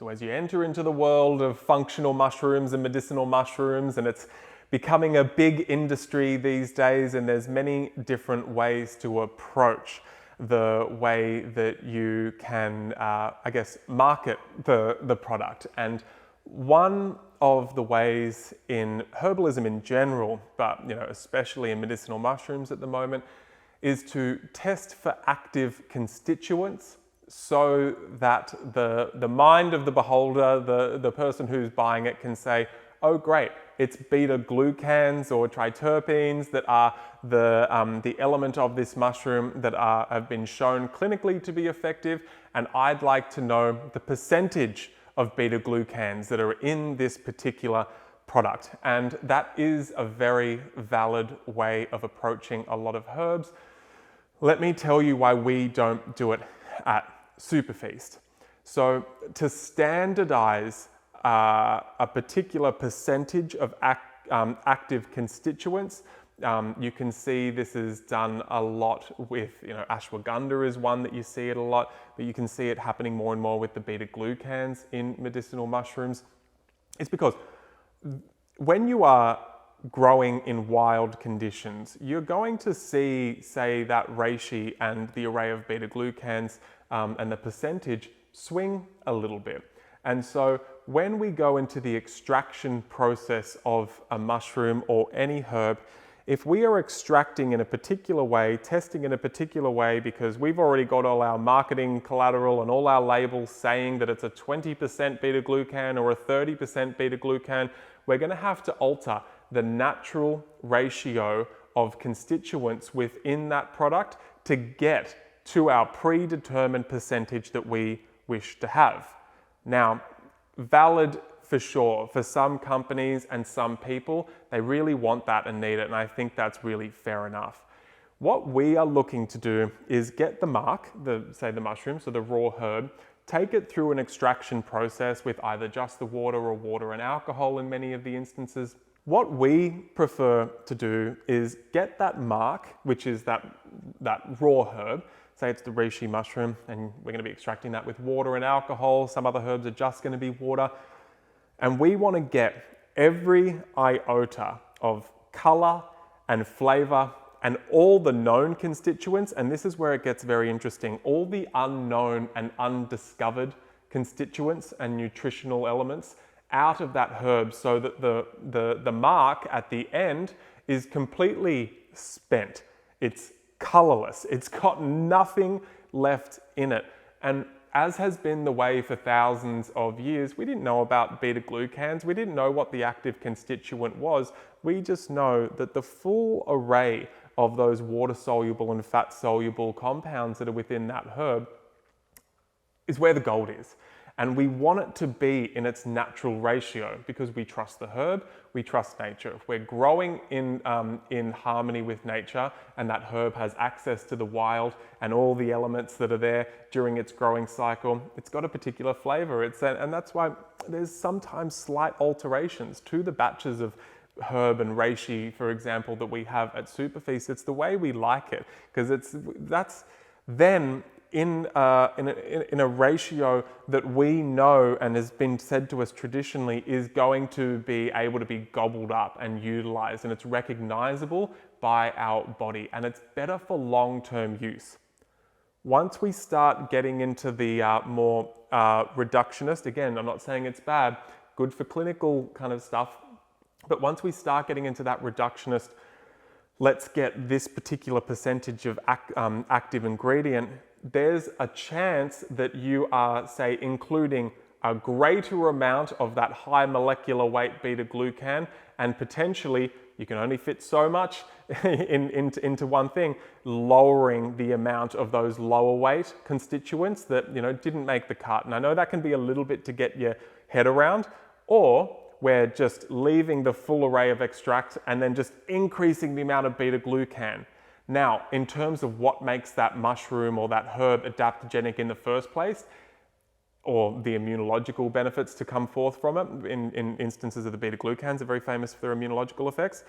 So as you enter into the world of functional mushrooms and medicinal mushrooms, and it's becoming a big industry these days, and there's many different ways to approach the way that you can, I guess, market the product. And one of the ways in herbalism in general, but especially in medicinal mushrooms at the moment, is to test for active constituents so that the mind of the beholder, the person who's buying it, can say, oh great, it's beta-glucans or triterpenes that are the element of this mushroom that have been shown clinically to be effective, and I'd like to know the percentage of beta-glucans that are in this particular product. And that is a very valid way of approaching a lot of herbs. Let me tell you why we don't do it at SuperFeast. So to standardize a particular percentage of active constituents, you can see this is done a lot with, ashwagandha is one that you see it a lot, but you can see it happening more and more with the beta-glucans in medicinal mushrooms. It's because when you are growing in wild conditions, you're going to see, say, that reishi and the array of beta-glucans and the percentage swing a little bit. And so when we go into the extraction process of a mushroom or any herb, if we are extracting in a particular way, testing in a particular way, because we've already got all our marketing collateral and all our labels saying that it's a 20% beta-glucan or a 30% beta-glucan, we're going to have to alter the natural ratio of constituents within that product to get to our predetermined percentage that we wish to have. Now, valid for sure for some companies and some people, they really want that and need it, and I think that's really fair enough. What we are looking to do is get the mark, say the mushroom, so the raw herb, take it through an extraction process with either just the water or water and alcohol in many of the instances. What we prefer to do is get that mark, which is that raw herb. Say it's the reishi mushroom, and we're going to be extracting that with water and alcohol. Some other herbs are just going to be water. And we want to get every iota of color and flavor and all the known constituents, and this is where it gets very interesting, all the unknown and undiscovered constituents and nutritional elements out of that herb, so that the mark at the end is completely spent. It's colorless. It's got nothing left in it. And as has been the way for thousands of years, we didn't know about beta-glucans. We didn't know what the active constituent was. We just know that the full array of those water-soluble and fat-soluble compounds that are within that herb is where the gold is. And we want it to be in its natural ratio because we trust the herb, we trust nature. If we're growing in harmony with nature and that herb has access to the wild and all the elements that are there during its growing cycle, it's got a particular flavor. And that's why there's sometimes slight alterations to the batches of herb and reishi, for example, that we have at SuperFeast. It's the way we like it, because that's then in a ratio that we know and has been said to us traditionally is going to be able to be gobbled up and utilized, and it's recognizable by our body, and it's better for long-term use. Once we start getting into the more reductionist, again, I'm not saying it's bad, good for clinical kind of stuff, but once we start getting into that reductionist, let's get this particular percentage of active ingredient, there's a chance that you are, say, including a greater amount of that high molecular weight beta-glucan, and potentially you can only fit so much into one thing, lowering the amount of those lower weight constituents that didn't make the cut. And I know that can be a little bit to get your head around, or we're just leaving the full array of extract and then just increasing the amount of beta-glucan. Now, in terms of what makes that mushroom or that herb adaptogenic in the first place, or the immunological benefits to come forth from it. In instances of the beta-glucans are very famous for their immunological effects.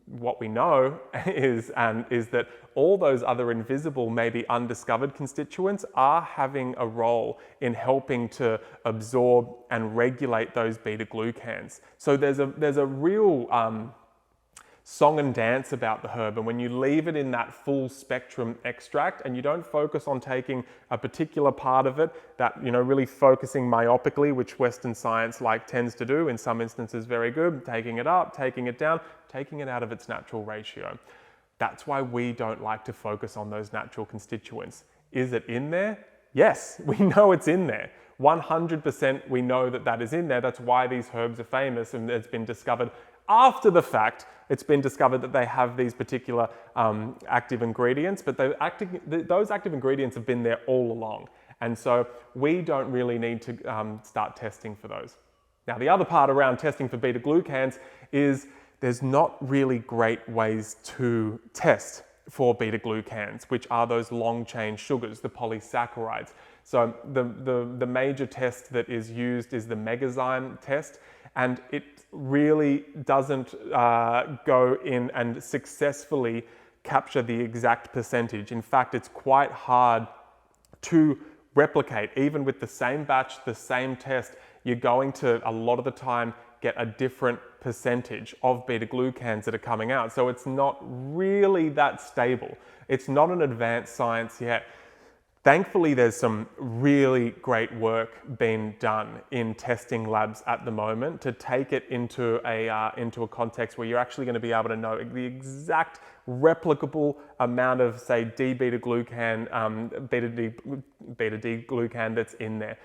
What we know is that all those other invisible, maybe undiscovered constituents are having a role in helping to absorb and regulate those beta-glucans. So there's a real song and dance about the herb, and when you leave it in that full spectrum extract and you don't focus on taking a particular part of it, that, you know, really focusing myopically, which Western science tends to do, in some instances very good, taking it up, taking it down, taking it out of its natural ratio. That's why we don't like to focus on those natural constituents. Is it in there? Yes, we know it's in there. 100% we know that that is in there. That's why these herbs are famous, and it's been discovered after the fact. It's been discovered that they have these particular active ingredients, but those active ingredients have been there all along. And so we don't really need to start testing for those. Now, the other part around testing for beta-glucans is there's not really great ways to test for beta-glucans, which are those long-chain sugars, the polysaccharides. So the major test that is used is the Megazyme test, and it really doesn't go in and successfully capture the exact percentage. In fact, it's quite hard to replicate. Even with the same batch, the same test, you're going to, a lot of the time, get a different percentage of beta-glucans that are coming out. So it's not really that stable. It's not an advanced science yet. Thankfully, there's some really great work being done in testing labs at the moment to take it into a context where you're actually going to be able to know the exact replicable amount of, say, D-beta-glucan, beta-D-glucan that's in there.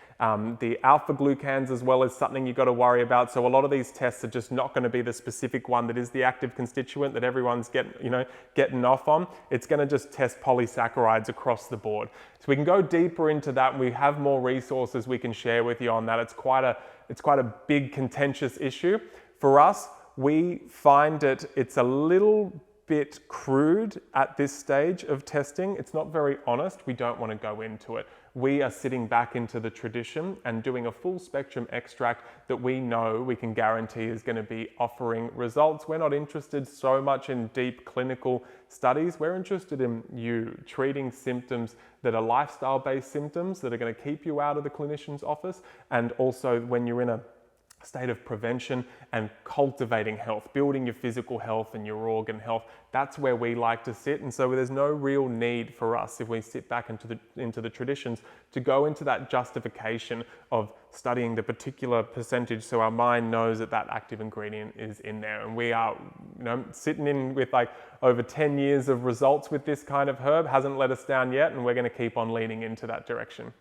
The alpha-glucans as well is something you've got to worry about. So a lot of these tests are just not going to be the specific one that is the active constituent that everyone's getting off on. It's going to just test polysaccharides across the board. So we can go deeper into that, and we have more resources we can share with you on that. It's quite a big contentious issue. For us, we find it's a little bit crude at this stage of testing. It's not very honest. We don't want to go into it. We are sitting back into the tradition and doing a full spectrum extract that we know we can guarantee is going to be offering results. We're not interested so much in deep clinical studies. We're interested in you treating symptoms that are lifestyle-based symptoms that are going to keep you out of the clinician's office, and also when you're in a state of prevention and cultivating health, building your physical health and your organ health. That's where we like to sit. And so there's no real need for us, if we sit back into the traditions, to go into that justification of studying the particular percentage so our mind knows that that active ingredient is in there. And we are, sitting in with over 10 years of results with this kind of herb, hasn't let us down yet, and we're going to keep on leaning into that direction.